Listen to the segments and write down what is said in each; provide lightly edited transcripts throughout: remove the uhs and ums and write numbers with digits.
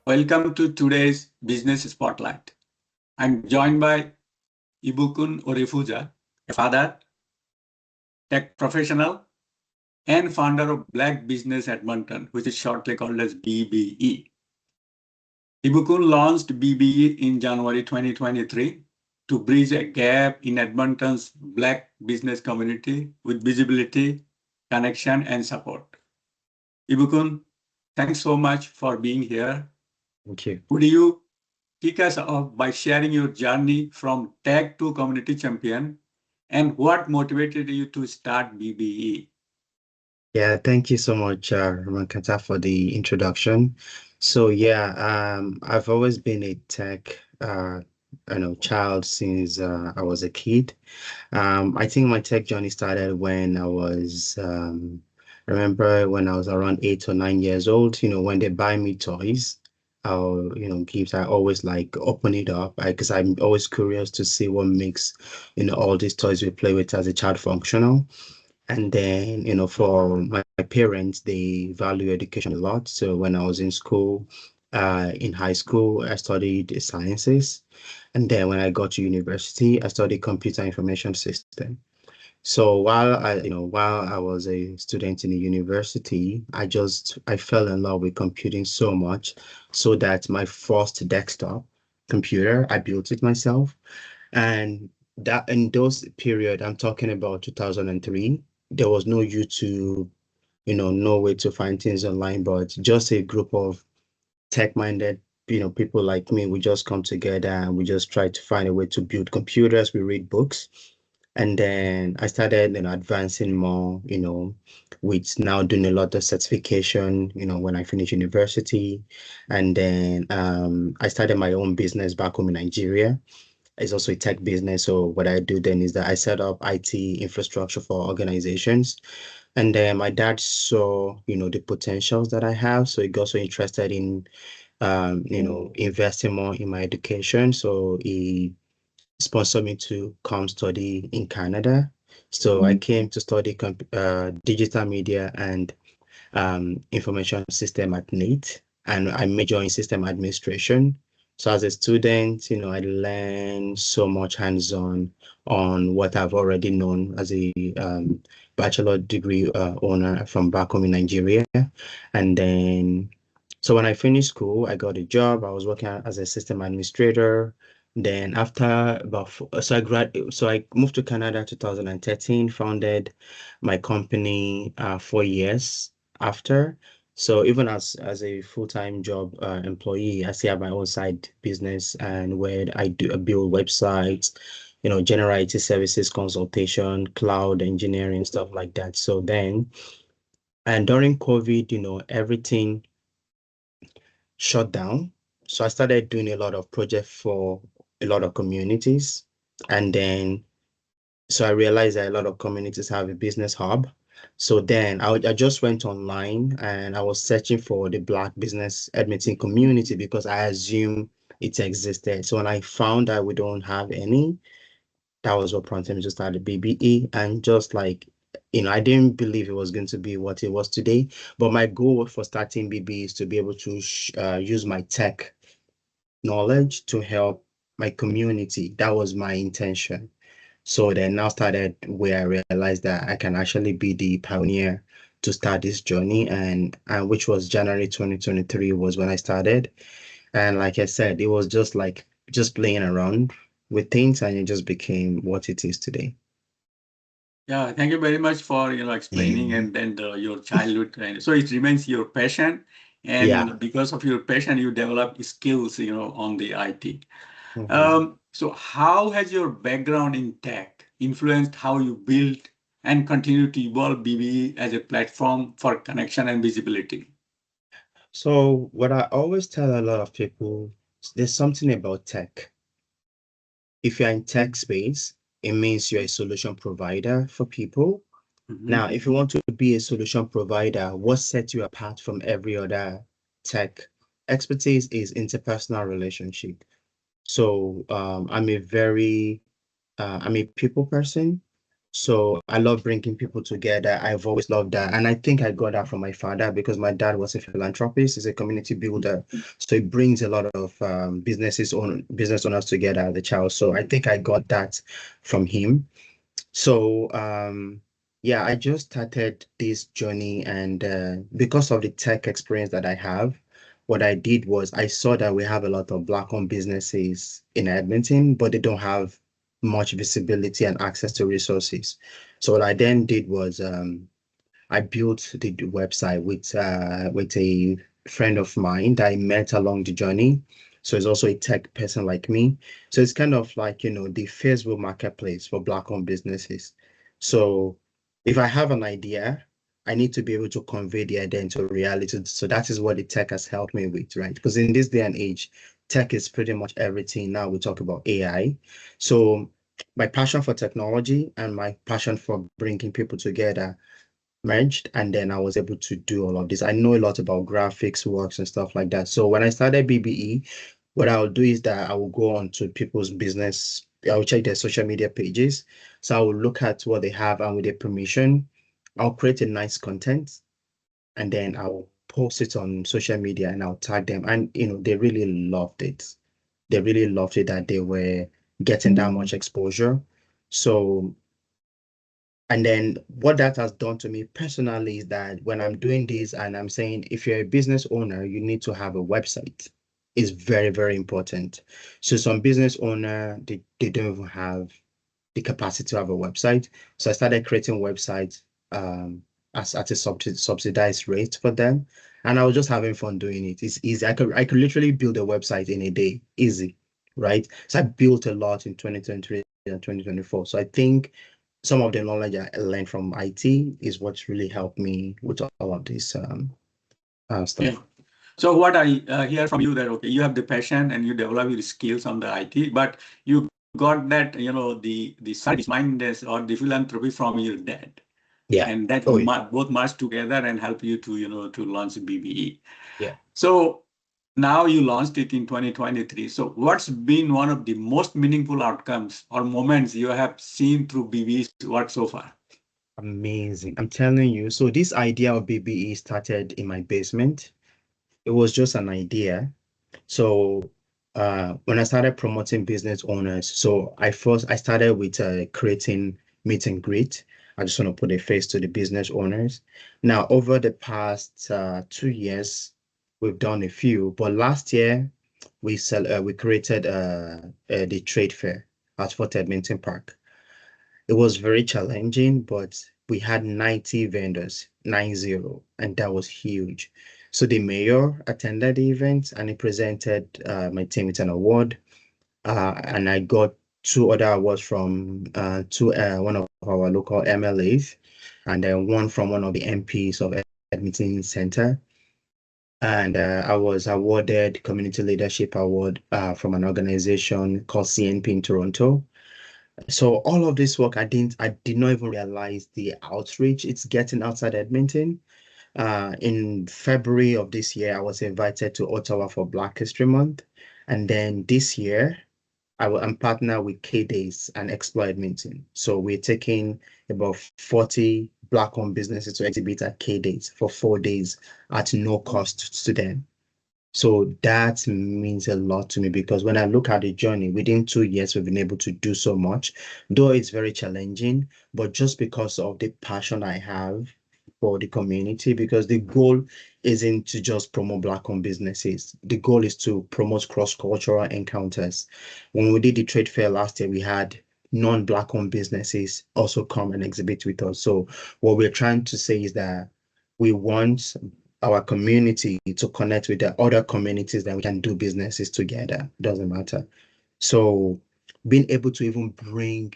Welcome to today's Business Spotlight. I'm joined by Ibukun Orefuja, a father, tech professional, and founder of Black Business Edmonton, which is shortly called as BBE. Ibukun launched BBE in January 2023 to bridge a gap in Edmonton's Black business community with visibility, connection, and support. Ibukun, thanks so much for being here. Thank you. Would you kick us off by sharing your journey from tech to community champion and what motivated you to start BBE? Yeah, thank you so much, Ramakanta, for the introduction. So I've always been a tech, child since I was a kid. I think my tech journey started when remember when I was around 8 or 9 years old. When they buy me toys, gifts, I always like open it up because I'm always curious to see what makes, all these toys we play with as a child functional. And then, for my parents, they value education a lot. So when I was in school, in high school, I studied sciences. And then when I got to university, I studied computer information system. So while I was a student in the university, I fell in love with computing so much so that my first desktop computer, I built it myself. And that in those period, I'm talking about 2003, there was no YouTube, no way to find things online, but just a group of tech-minded, people like me, we just come together and we just try to find a way to build computers. We read books. And then I started, advancing more, with now doing a lot of certification, when I finished university. And then I started my own business back home in Nigeria. It's also a tech business. So what I do then is that I set up IT infrastructure for organizations. And then my dad saw, the potentials that I have. So he got so interested in, investing more in my education. So he sponsored me to come study in Canada. So I came to study digital media and information system at NAIT, and I major in system administration. So as a student, I learned so much hands-on on what I've already known as a bachelor degree owner from back home in Nigeria. And then, so when I finished school, I got a job. I was working as a system administrator. Then after so I moved to Canada 2013, founded my company 4 years after. So even as a full-time job employee, I still have my own side business and where I build websites, general IT services, consultation, cloud engineering, stuff like that. So then, and during COVID, everything shut down. So I started doing a lot of projects for a lot of communities. And then, so I realized that a lot of communities have a business hub. So then I just went online and I was searching for the Black Business Edmonton community because I assumed it existed. So when I found that we don't have any, that was what prompted me to start the BBE. And just like, I didn't believe it was going to be what it was today. But my goal for starting BBE is to be able to use my tech knowledge to help my community. That was my intention. So then now started where I realized that I can actually be the pioneer to start this journey, and which was January 2023 was when I started. And like I said, it was just like just playing around with things, and it just became what it is today. Yeah, thank you very much for explaining and then your childhood. And so it remains your passion, Yeah. and because of your passion, you develop skills, on the IT. Mhm. So how has your background in tech influenced how you build and continue to evolve BBE as a platform for connection and visibility? So what I always tell a lot of people, there's something about tech. If you're in tech space, it means you're a solution provider for people. Mhm. Now, if you want to be a solution provider, what sets you apart from every other tech expertise is interpersonal relationship. So I'm a people person. So I love bringing people together. I've always loved that. And I think I got that from my father because my dad was a philanthropist, he's a community builder. So it brings a lot of business owners together as a child. So I think I got that from him. So yeah, I just started this journey, and because of the tech experience that I have, what I did was I saw that we have a lot of Black-owned businesses in Edmonton, but they don't have much visibility and access to resources. So what I then did was I built the website with a friend of mine that I met along the journey. So he's also a tech person like me. So it's kind of like, the Facebook marketplace for Black-owned businesses. So if I have an idea, I need to be able to convey the idea into reality. So that is what the tech has helped me with, right? Because in this day and age, tech is pretty much everything. Now we talk about AI. So my passion for technology and my passion for bringing people together merged, and then I was able to do all of this. I know a lot about graphics works and stuff like that. So when I started BBE, what I will do is that I will go on to people's business. I will check their social media pages. So I will look at what they have, and with their permission, I'll create a nice content, and then I'll post it on social media and I'll tag them. And they really loved it. They really loved it that they were getting that much exposure. So and then what that has done to me personally is that when I'm doing this and I'm saying, if you're a business owner, you need to have a website. It's very, very important. So some business owner, they don't even have the capacity to have a website. So I started creating websites as at a subsidized rate for them. And I was just having fun doing it. It's easy. I could literally build a website in a day. Easy. Right. So I built a lot in 2023 and 2024. So I think some of the knowledge I learned from IT is what's really helped me with all of this stuff. Yeah. So what I hear from you that, okay, you have the passion and you develop your skills on the IT, but you got that, the service mindedness or the philanthropy from your dad. Yeah. And that Oh, yeah. both merge together and help you to launch BBE. Yeah. So now you launched it in 2023. So what's been one of the most meaningful outcomes or moments you have seen through BBE's work so far? Amazing. I'm telling you. So this idea of BBE started in my basement. It was just an idea. So when I started promoting business owners, so I started with creating meet and greet. I just want to put a face to the business owners. Now, over the past 2 years, we've done a few, but last year we created the trade fair at Fort Edmonton Park. It was very challenging, but we had 90 vendors, 90, and that was huge. So the mayor attended the event and he presented my team with an award. And I got two other awards from one of our local MLAs, and then one from one of the MPs of Edmonton Center. And I was awarded Community Leadership Award from an organization called CNP in Toronto. So all of this work, I did not even realize the outreach it's getting outside Edmonton. In February of this year, I was invited to Ottawa for Black History Month. And then this year, I'm partnered with K-Days and Explore Edmonton. So we're taking about 40 Black-owned businesses to exhibit at K-Days for 4 days at no cost to them. So that means a lot to me because when I look at the journey, within 2 years, we've been able to do so much, though it's very challenging, but just because of the passion I have for the community, because the goal isn't to just promote Black-owned businesses. The goal is to promote cross-cultural encounters. When we did the trade fair last year, we had non-Black-owned businesses also come and exhibit with us. So what we're trying to say is that we want our community to connect with the other communities that we can do businesses together. Doesn't matter. So being able to even bring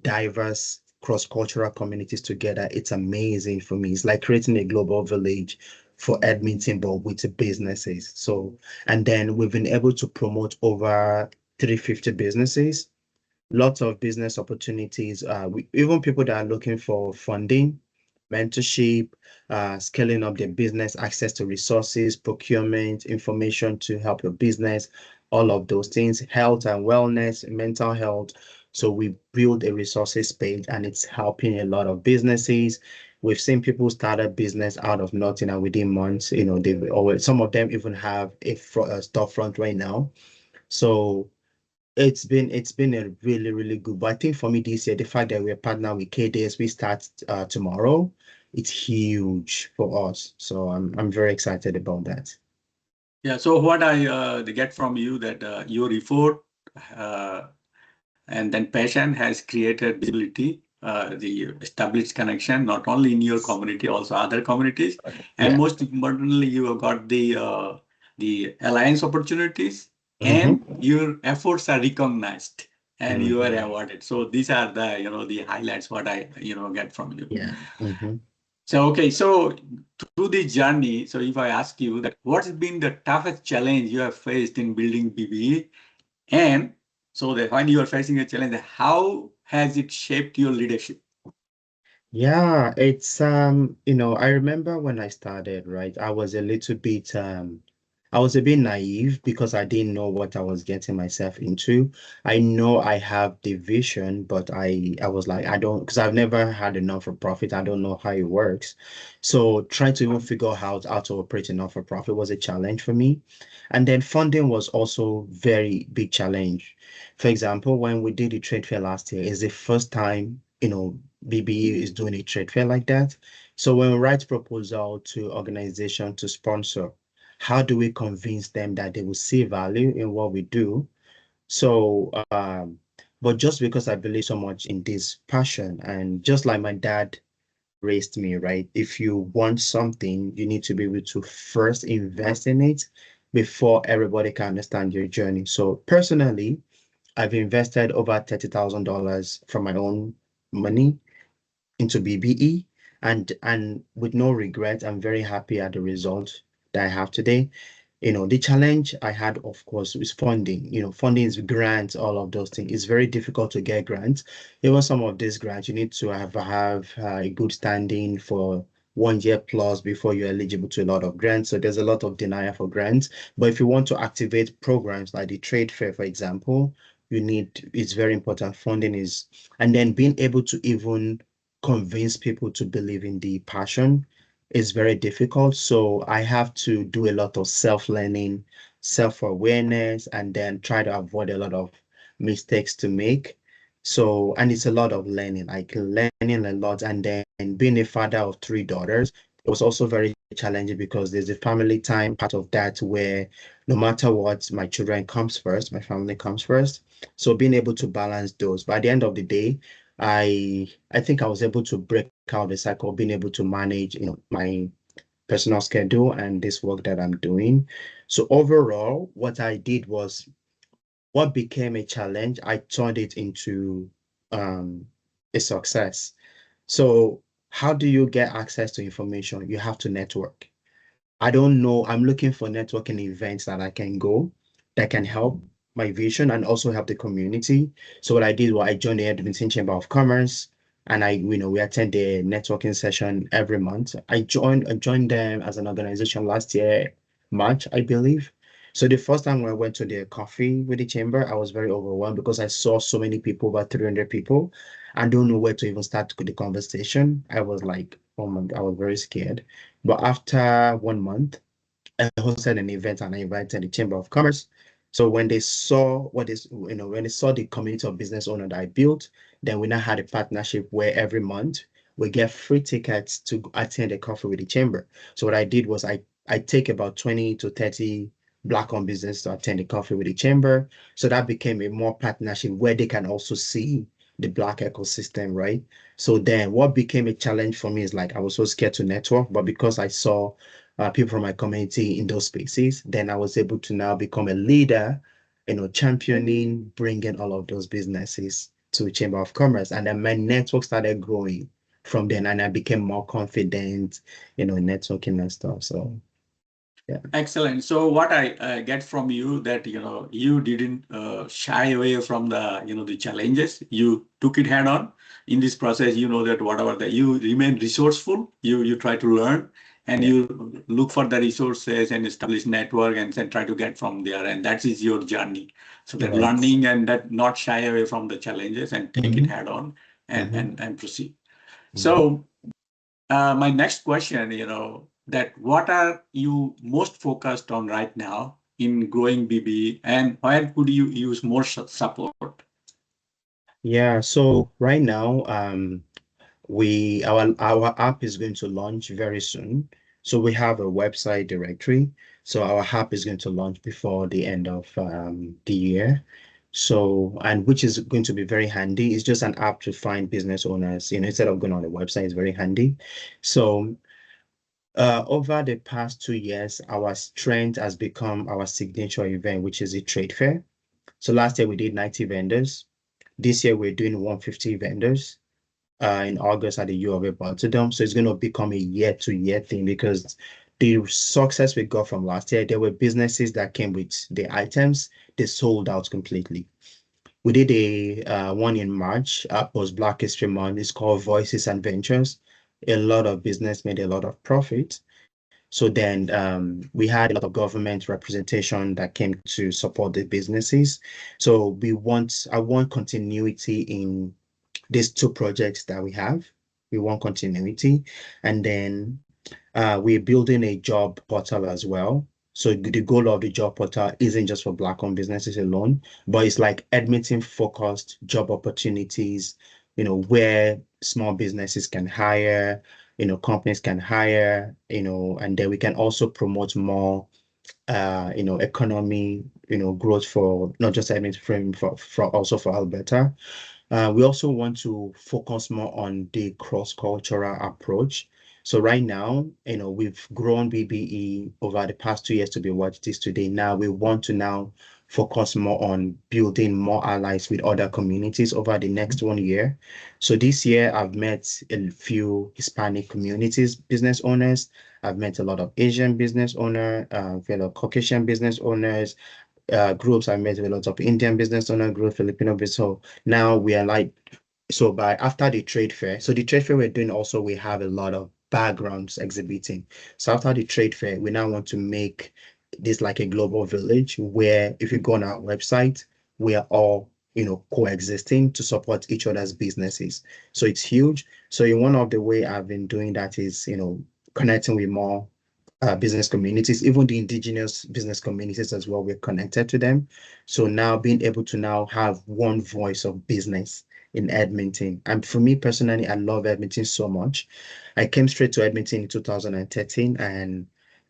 diverse cross-cultural communities together, it's amazing for me. It's like creating a global village for Edmonton, but with businesses. So, and then we've been able to promote over 350 businesses, lots of business opportunities, even people that are looking for funding, mentorship, scaling up their business, access to resources, procurement, information to help your business, all of those things, health and wellness, mental health. So we built a resources page, and it's helping a lot of businesses. We've seen people start a business out of nothing, and within months, they've always, some of them even have a storefront right now. So it's been a really, really good. But I think for me this year, the fact that we're partner with KDS, we start tomorrow, it's huge for us. So I'm very excited about that. Yeah. So what I get from you that your effort and then passion has created visibility, the established connection, not only in your community, also other communities, and Yeah. most importantly, you have got the alliance opportunities, Mm-hmm. and your efforts are recognized and you are Mm-hmm. awarded. So these are the the highlights what I get from you. Yeah. Mm-hmm. So okay, so through the journey, so if I ask you that what's been the toughest challenge you have faced in building BBE, and so that when you are facing a challenge, how has it shaped your leadership? Yeah, it's I remember when I started, right? I was a bit naive because I didn't know what I was getting myself into. I know I have the vision, but I was like, I don't, because I've never had a non-for-profit. I don't know how it works. So trying to even figure out how to operate a non-for-profit was a challenge for me. And then funding was also very big challenge. For example, when we did the trade fair last year, it's the first time, BBE is doing a trade fair like that. So when we write proposal to organization to sponsor, how do we convince them that they will see value in what we do? So, but just because I believe so much in this passion, and just like my dad raised me, right? If you want something, you need to be able to first invest in it before everybody can understand your journey. So personally, I've invested over $30,000 from my own money into BBE, and with no regret, I'm very happy at the result that I have today. The challenge I had, of course, is funding. Funding is grants, all of those things. It's very difficult to get grants. Even some of these grants, you need to have a good standing for 1 year plus before you're eligible to a lot of grants. So there's a lot of denial for grants. But if you want to activate programs like the trade fair, for example, it's very important. Funding is, and then being able to even convince people to believe in the passion is very difficult. So I have to do a lot of self-learning, self-awareness, and then try to avoid a lot of mistakes to make. So, and it's a lot of learning, like learning a lot. And then being a father of 3 daughters, it was also very challenging because there's a family time part of that where no matter what, my children comes first, my family comes first. So being able to balance those. By the end of the day, I think I was able to break out the cycle, being able to manage, my personal schedule and this work that I'm doing. So overall, what I did was what became a challenge, I turned it into a success. So how do you get access to information? You have to network. I don't know. I'm looking for networking events that I can go that can help my vision and also help the community. So what I did was I joined the Edmonton Chamber of Commerce, and we attend the networking session every month. I joined them as an organization last year, March, I believe. So the first time when I went to the coffee with the chamber, I was very overwhelmed because I saw so many people, about 300 people. I don't know where to even start the conversation. I was like, oh my, I was very scared. But after 1 month, I hosted an event and I invited the Chamber of Commerce. So when they saw when they saw the community of business owner that I built, then we now had a partnership where every month we get free tickets to attend a coffee with the chamber. So what I did was I take about 20 to 30 Black-owned business to attend a coffee with the chamber. So that became a more partnership where they can also see the Black ecosystem, right? So then what became a challenge for me is like I was so scared to network, but because I saw people from my community in those spaces, then I was able to now become a leader, championing, bringing all of those businesses to Chamber of Commerce. And then my network started growing from then, and I became more confident, networking and stuff. So, yeah. Excellent. So what I get from you that you didn't shy away from the the challenges. You took it head on. In this process, you know that whatever that you remain resourceful. You try to learn, and you look for the resources and establish network and then try to get from there. And that is your journey. So that learning and that not shy away from the challenges and take it head on and proceed. So my next question, that what are you most focused on right now in growing BB, and where could you use more support? Yeah, so right now, our app is going to launch very soon. So we have a website directory. So our app is going to launch before the end of the year. So, and which is going to be very handy. It's just an app to find business owners, instead of going on the website, it's very handy. So over the past 2 years, our strength has become our signature event, which is a trade fair. So last year we did 90 vendors. This year we're doing 150 vendors in August at the U of A Rotterdam. So it's going to become a year-to-year thing, because the success we got from last year, there were businesses that came with the items, they sold out completely. We did a one in March, post Black History Month. It's called Voices and Ventures. A lot of business made a lot of profit. So then we had a lot of government representation that came to support the businesses. So I want continuity in these two projects that we have. We want continuity. And then we're building a job portal as well. So the goal of the job portal isn't just for Black-owned businesses alone, but it's like Edmonton-focused job opportunities, where small businesses can hire, companies can hire, and then we can also promote more, economy, growth for not just Edmonton, for also for Alberta. We also want to focus more on the cross-cultural approach. So right now, we've grown BBE over the past 2 years to be what it is today. Now we want to now focus more on building more allies with other communities over the next 1 year. So this year, I've met a few Hispanic communities, business owners. I've met a lot of Asian business owners, fellow Caucasian business owners, groups. I met with a lot of Indian business owner group, Filipino business. So now we are like, so after the trade fair, so the trade fair we're doing also, we have a lot of backgrounds exhibiting. So after the trade fair, we now want to make this like a global village where if you go on our website, we are all, coexisting to support each other's businesses. So it's huge. So in one of the way I've been doing that is, connecting with more business communities, even the indigenous business communities as well. We're connected to them. So now being able to now have one voice of business in Edmonton. And for me personally, I love Edmonton so much. I came straight to Edmonton in 2013, and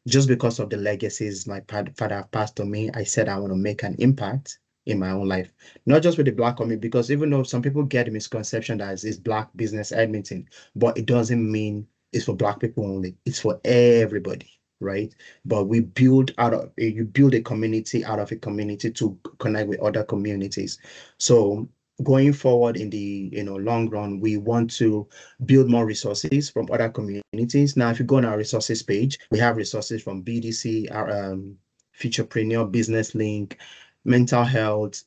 just because of the legacies my father passed on me, I said I want to make an impact in my own life, not just with the Black community, because even though some people get the misconception that it's Black Business Edmonton, but it doesn't mean it's for Black people only. It's for everybody, right? But you build a community out of a community to connect with other communities. So going forward in the long run, we want to build more resources from other communities. Now, if you go on our resources page, we have resources from BDC, our Futurepreneur, Business Link, mental health,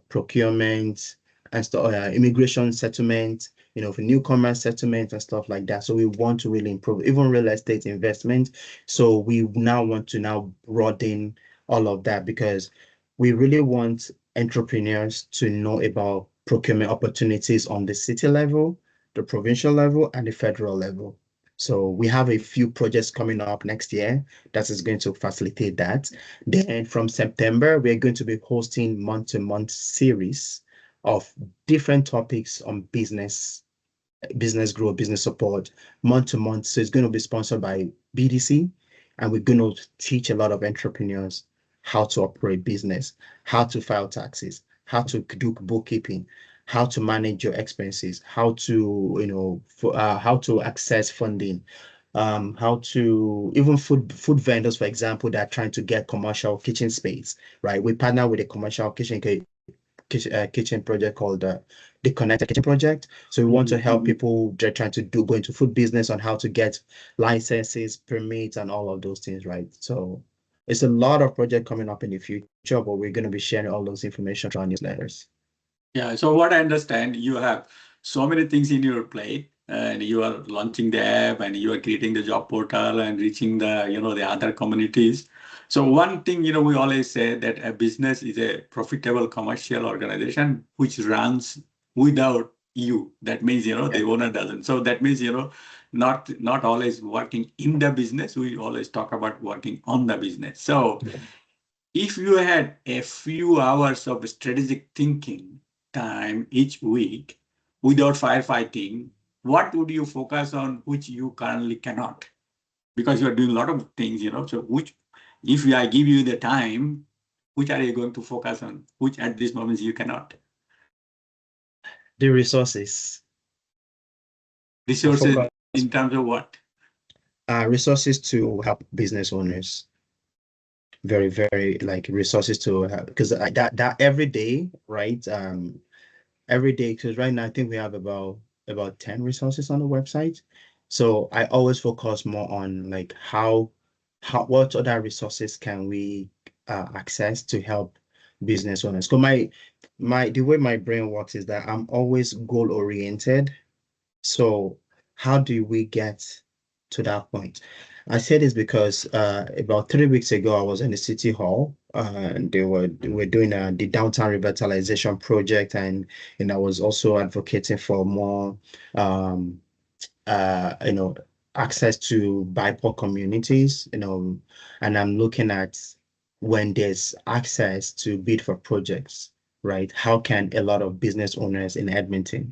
procurement, and immigration settlement, for newcomer settlement and stuff like that. So we want to really improve even real estate investment. So we now want to now broaden all of that, because we really want entrepreneurs to know about procurement opportunities on the city level, the provincial level, and the federal level. So we have a few projects coming up next year that is going to facilitate that. Then from September, we're going to be hosting month-to-month series of different topics on business growth, business support, month to month. So it's going to be sponsored by BDC, and we're going to teach a lot of entrepreneurs how to operate business, how to file taxes, how to do bookkeeping, how to manage your expenses, how to, how to access funding, how to even food vendors, for example, that are trying to get commercial kitchen space, right? We partner with a commercial kitchen project called the Connected Kitchen Project. So we want to help people that are trying to go into food business on how to get licenses, permits, and all of those things, right? So it's a lot of project coming up in the future, but we're going to be sharing all those information through our newsletters. Yeah. So what I understand, you have so many things in your plate, and you are launching the app and you are creating the job portal and reaching the, the other communities. So one thing, we always say that a business is a profitable commercial organization which runs without you. That means, the owner doesn't. So that means, not always working in the business. We always talk about working on the business. So if you had a few hours of strategic thinking time each week without firefighting, what would you focus on which you currently cannot? Because you are doing a lot of things, So if I give you the time, which are you going to focus on? Which at this moment you cannot? The resources. Resources in terms of what? Resources to help business owners. Very, very like resources to help, because that every day, right? Every day, because right now I think we have about 10 resources on the website. So I always focus more on like what other resources can we access to help business owners. So the way my brain works is that I'm always goal oriented. So how do we get to that point? I say this because about 3 weeks ago, I was in the city hall and they were doing the downtown revitalization project, and I was also advocating for more you know access to BIPOC communities, and I'm looking at when there's access to bid for projects, right? How can a lot of business owners in Edmonton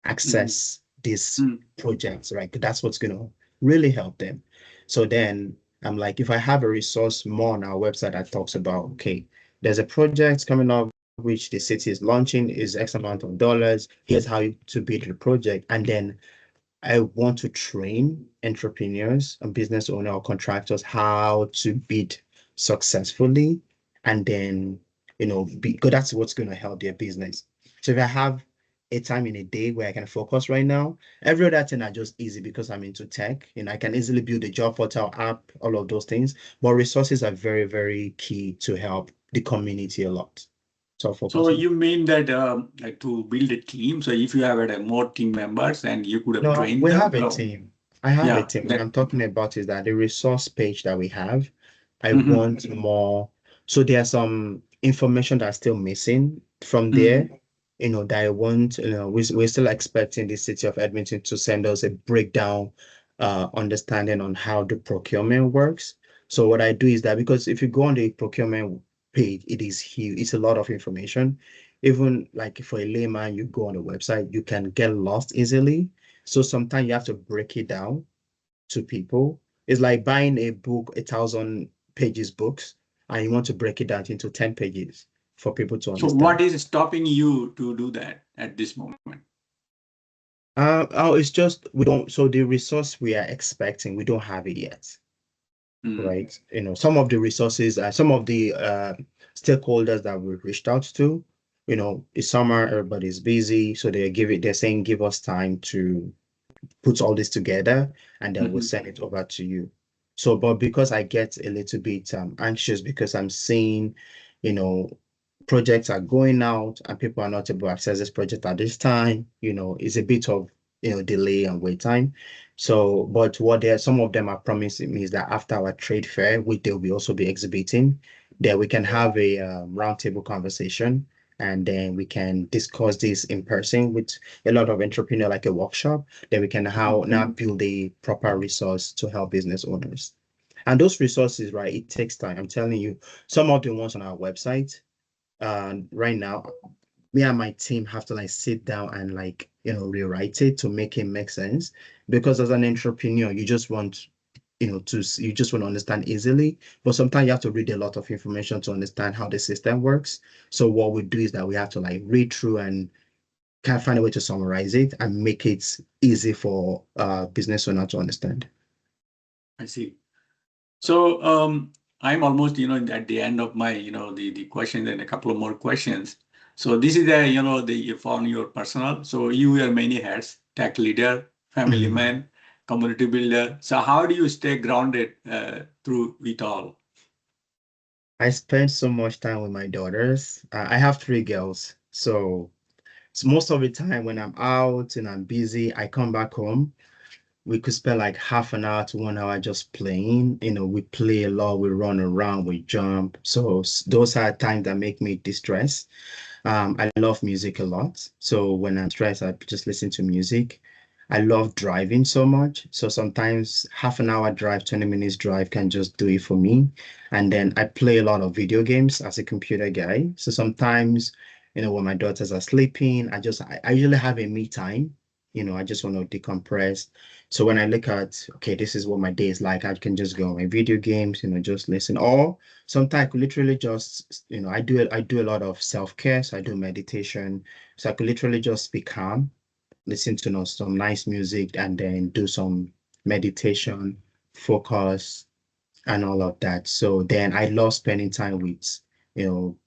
access these projects, right? That's what's going to really help them. So then I'm like, if I have a resource more on our website that talks about, okay, there's a project coming up which the city is launching, is X amount of dollars. Here's how to bid the project. And then I want to train entrepreneurs and business owners or contractors how to bid successfully. And then, because that's what's going to help their business. So if I have a time in a day where I can focus right now, every other thing are just easy because I'm into tech and I can easily build a job portal app, all of those things. But resources are very, very key to help the community a lot. So you mean that like to build a team? So if you have more team members and you could have No, trained we them? have a team. I have a team. What I'm talking about is that the resource page that we have, I want more. So there's some information that's still missing from there, that I want, we're still expecting the city of Edmonton to send us a breakdown, understanding on how the procurement works. So what I do is that, because if you go on the procurement page, it is huge. It's a lot of information. Even like for a layman, you go on the website, you can get lost easily. So sometimes you have to break it down to people. It's like buying a book, 1,000 pages books, and you want to break it down into 10 pages for people to So understand. what is stopping you to do that at this moment? It's just we don't. So the resource we are expecting, we don't have it yet, right? Some of the resources, some of the stakeholders that we reached out to, it's summer, everybody's busy, so they're saying give us time to put all this together, and then we'll send it over to you. So, but because I get a little bit anxious because I'm seeing, projects are going out and people are not able to access this project at this time, it's a bit of, delay and wait time. So, but some of them are promising me is that after our trade fair, which they'll also be exhibiting, that we can have a roundtable conversation, and then we can discuss this in person with a lot of entrepreneurs, like a workshop, that we can now build a proper resource to help business owners. And those resources, right, it takes time. I'm telling you, some of the ones on our website, right now, me and my team have to sit down and rewrite it to make it make sense. Because as an entrepreneur, you just want you just want to understand easily, but sometimes you have to read a lot of information to understand how the system works. So what we do is that we have to read through and kind of find a way to summarize it and make it easy for business owner to understand. I see. So I'm almost, at the end of my, the questions and a couple of more questions. So this is for your personal. So you wear many hats: tech leader, family man, community builder. So how do you stay grounded through it all? I spend so much time with my daughters. I have 3 girls, so So most of the time when I'm out and I'm busy, I come back home. We could spend like half an hour to 1 hour just playing. We play a lot, we run around, we jump. So those are times that make me distress. I love music a lot. So when I'm stressed, I just listen to music. I love driving so much. So sometimes half an hour drive, 20 minutes drive can just do it for me. And then I play a lot of video games as a computer guy. So sometimes, when my daughters are sleeping, I usually have a me time. I just want to decompress. So when I look at, okay, this is what my day is like, I can just go on my video games, just listen. Or sometimes I could literally just, I do a lot of self-care, so I do meditation. So I could literally just be calm, listen to some nice music, and then do some meditation, focus, and all of that. So then I love spending time with, you know,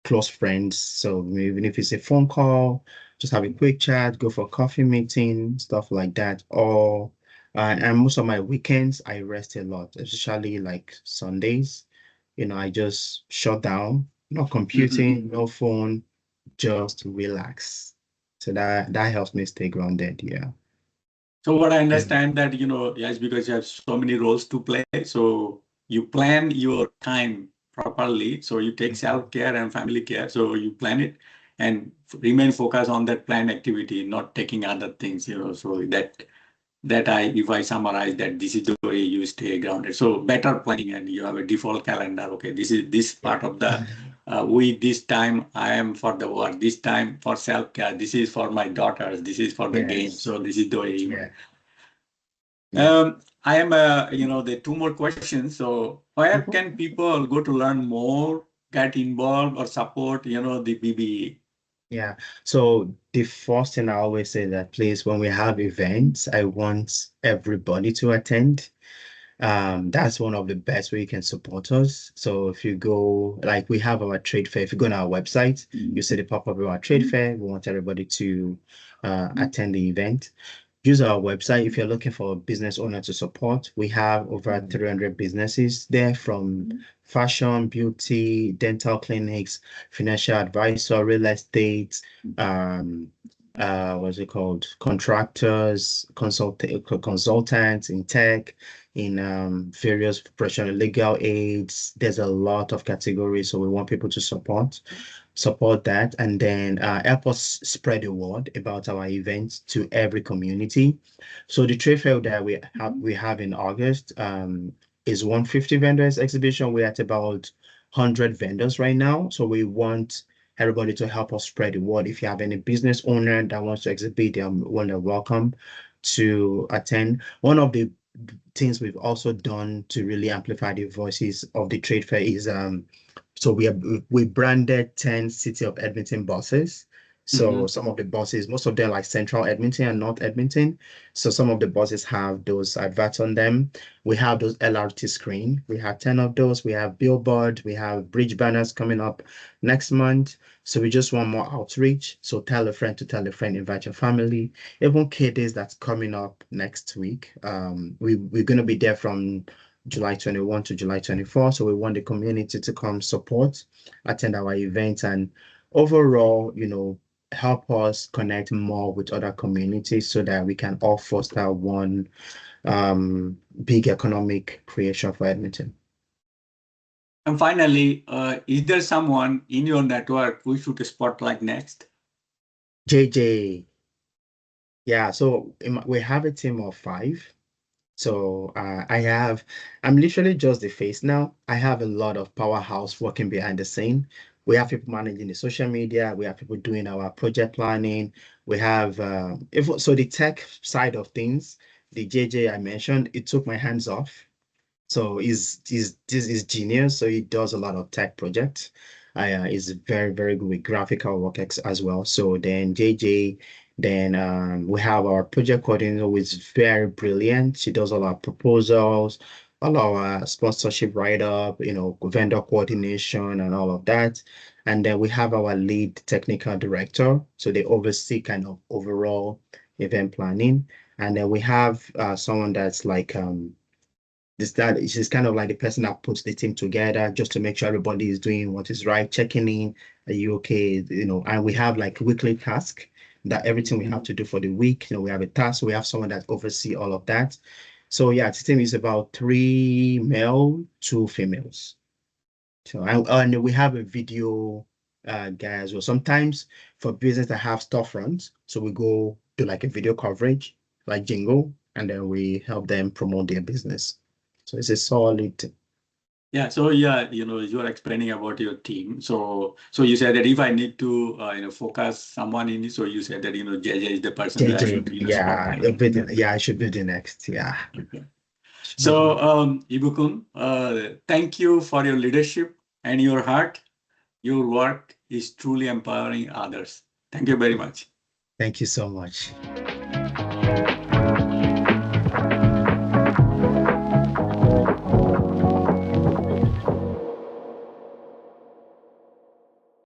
close friends. So even if it's a phone call, just have a quick chat, go for a coffee meeting, stuff like that. Or and most of my weekends, I rest a lot, especially like Sundays. I just shut down, no computing, no phone, just relax. So that helps me stay grounded. Yeah. So what I And understand that, yes, because you have so many roles to play, so you plan your time properly. So you take self-care and family care. So you plan it and remain focused on that planned activity, not taking other things, so if I summarize that, this is the way you stay grounded. So better planning, and you have a default calendar. Okay, this is this part of the week. This time I am for the work. This time for self care. This is for my daughters. This is for the game. yes, So this is the way. yeah, yeah. I am. The two more questions. So where can people go to learn more, get involved, or support? The BBE. Yeah. So the first thing I always say that please, when we have events, I want everybody to attend. That's one of the best way you can support us. So if you go, like we have our trade fair, if you go on our website, you see the pop-up of our trade fair. We want everybody to attend the event. Use our website if you're looking for a business owner to support. We have over 300 businesses there, from fashion, beauty, dental clinics, financial advisor, real estate, what's it called? Contractors, consultants in tech, in various professional legal aids. There's a lot of categories, so we want people to support that, and then help us spread the word about our events to every community. So the trade fair that we have in August is 150 vendors exhibition. We're at about 100 vendors right now. So we want everybody to help us spread the word. If you have any business owner that wants to exhibit, they're welcome to attend. One of the things we've also done to really amplify the voices of the trade fair is so we branded 10 City of Edmonton buses. So some of the buses, most of them like Central Edmonton and North Edmonton. So some of the buses have those adverts on them. We have those LRT screen. We have 10 of those. We have billboard. We have bridge banners coming up next month. So we just want more outreach. So tell a friend to tell a friend, invite your family. Even KDs that's coming up next week. We're going to be there from July 21 to July 24. So we want the community to come support, attend our events, and overall, help us connect more with other communities so that we can all foster one big economic creation for Edmonton. And finally, is there someone in your network we should spotlight next? JJ. Yeah, so we have a team of 5. So I'm literally just the face now. I have a lot of powerhouse working behind the scene. We have people managing the social media. We have people doing our project planning. We have, so the tech side of things, the JJ I mentioned, it took my hands off. So this is genius. So he does a lot of tech projects. Is very, very good with graphical work as well. So then JJ, then we have our project coordinator who is very brilliant. She does all our proposals, all our sponsorship write-up, vendor coordination and all of that. And then we have our lead technical director. So they oversee kind of overall event planning. And then we have someone that's like It's just kind of like the person that puts the team together just to make sure everybody is doing what is right, checking in, are you okay? And we have like weekly task that everything we have to do for the week. We have a task, we have someone that oversee all of that. So yeah, the team is about 3 male, 2 females. So and we have a video guy as well. Sometimes for business that have storefronts, so we go do like a video coverage, like jingle, and then we help them promote their business. So it's a solid. Yeah. So yeah, you are explaining about your team. So you said that if I need to focus someone in it, so you said that JJ is the person that I should JJ, yeah, yeah, I should be the next. Yeah. Okay. Should be So, the- Ibukun, thank you for your leadership and your heart. Your work is truly empowering others. Thank you very much. Thank you so much.